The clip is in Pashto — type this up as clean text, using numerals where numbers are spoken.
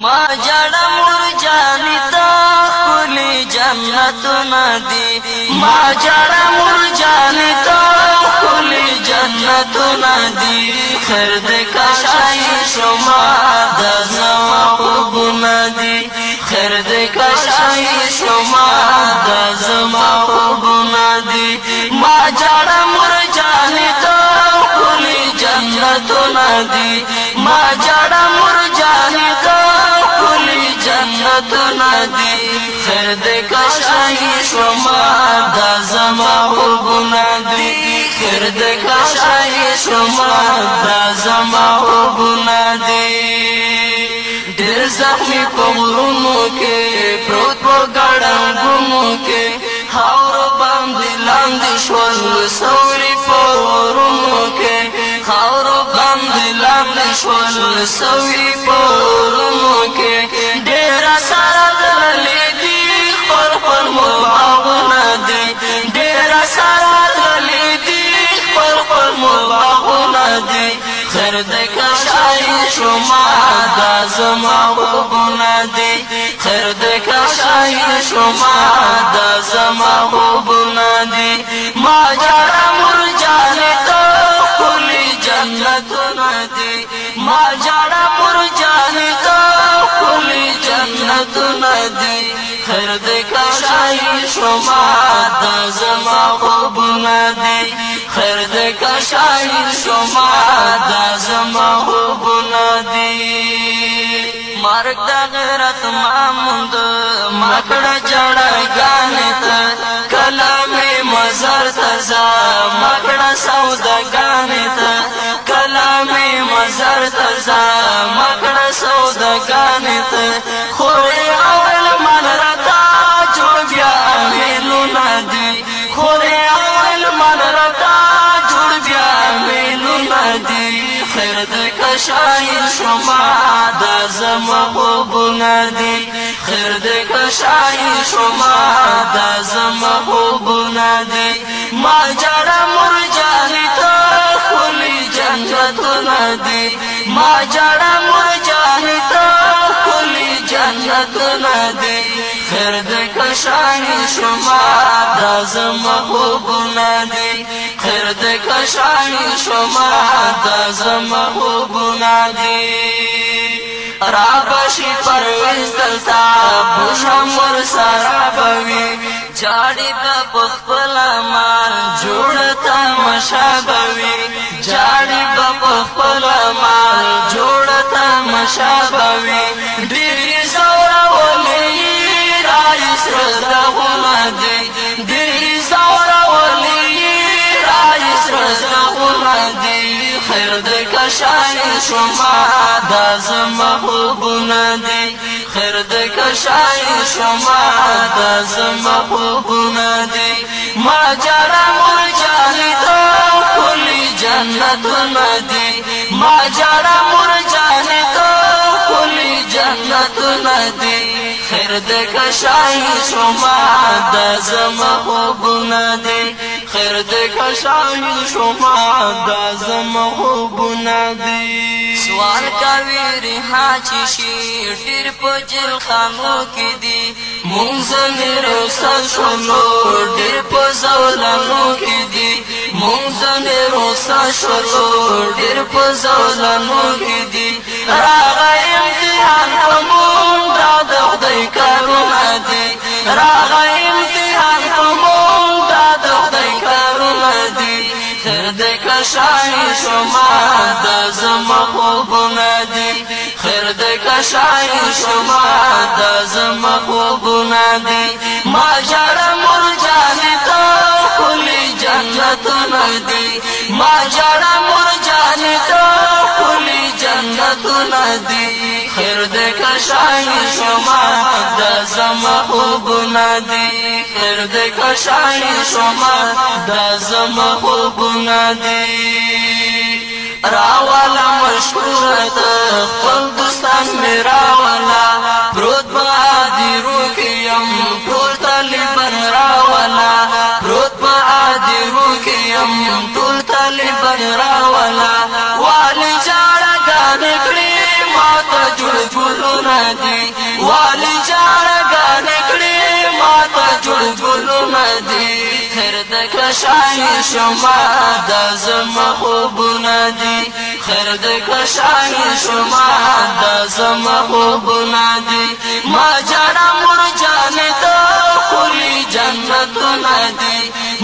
ما جڑا مرجانی تا کلی جنت ندی ما جڑا مرجانی تا کلی جنت ندی خیر دے کشائی شما دزما خوب ندی خیر دے کشائی شما دزما خوب ندی ما جڑا مرجانی تا کلی جنت ندی ما جڑا مرجانی تا جنت ندی خیر دے کشائی شما دزما خوب ندی خیر دے کشائی شما دزما خوب ندی ډېر زخمی په غرونو کې پروت په ګړنګونو کې خاورو باندې لاندې شول سوري په غرونو کې خاورو باندې لاندې شول سوري په غرونو کې ډېر سره تللي دي خپل خپل باغونه دي ډېر سره تللي دي خپل خپل باغونه دي خیر دې کشائی شما دا زما خوبونه دي خیر دې کشائی شما دا زما خوبونه دي ما جړه مرجانې ته ښکلي جنتونه دي ما جړه مرجانې ته ښکلي جنتونه دي خیر دې کشائی شما دا زما خوبونه دي خیر دې کشائی شما دا زما خوبونه دي مرګ د غیرت ماموند مکړه جړګانې ته کلامې مزار ته ځه مکړه سوداګانې ته کلامې مزار ته ځه مکړه سوداګانې ته خورې اول من رتا جوړ بیا میلونه دي خورې اول من رتا جوړ بیا میلونه دي خیر دې کشائی شما دا زما خوبونه دي خیر دې کشائی شما دا زما خوبونه دي ما جړه مرجانې ته ښکلي جنتونه دي ما جړه مرجانې ته ښکلي جنتونه دي خیر دې کشائی شما دا زما خوبونه دي خیر دې کشائی شما دا زما خوبونه دي رابشی پرویز دلتا بوشم ورسارا بوی جاڑی با پخپل مال جوڑتا مشابوی جاڑی با پخپل مال جوڑتا مشابوی دیری زورا ولی رائس رزدہونا دی دیری زورا ولی رائس رزدہونا دی خیر دے کشائی شما دا زما خوبونه دي خیر دې کشائی شما دا زما خوبونه دي ما جړه مرجانې ته ښکلي جنتونه دي ما جړه مرجانې ته ښکلي جنتونه دي خیر دې کشائی شما دا زما خوبونه دي خیر دې کشائی شما دا زما خوبونه دي سوال کوي ریحا چې شي ډېر په جیل خانو کې دي مونږ ځنې روسل شولو ډېر په زولانو کې دي مونږ ځنې روسل شولو ډېر په زولانو کې دي راغی امتحان په مونږ دا د خدای کارونه دي راغی امتحان په مونږ دا د خدای کارونه دي خیر دې کشائی شما دا زما خوبونه دي خیر دې کشائی شما دا زما خوبونه دي ما جړه مرجانې ته ښکلي جنتونه دي ما جړه مرجانې ته ښکلي جنتونه دي خیر دې کشائی شما دا زما خوبونه دي خیر دې کشائی شما دا زما خوبونه دي راوالا مشهورت خپل دوستان می راوالا پروت بادی روکیم ټول طالبان راوالا پروت بادی روکیم ټول طالبان راوالا والی جاړه ګانې کړې ما ته جوړ ګلونه ندی والی جارگان کڑی ماتا جڑ گلو ندی خیر دکا شاہی شما دا زم خوب ندی خیر دکا شاہی شما دا زم خوب ندی ما جانا مر جان دا کلی جنت ندی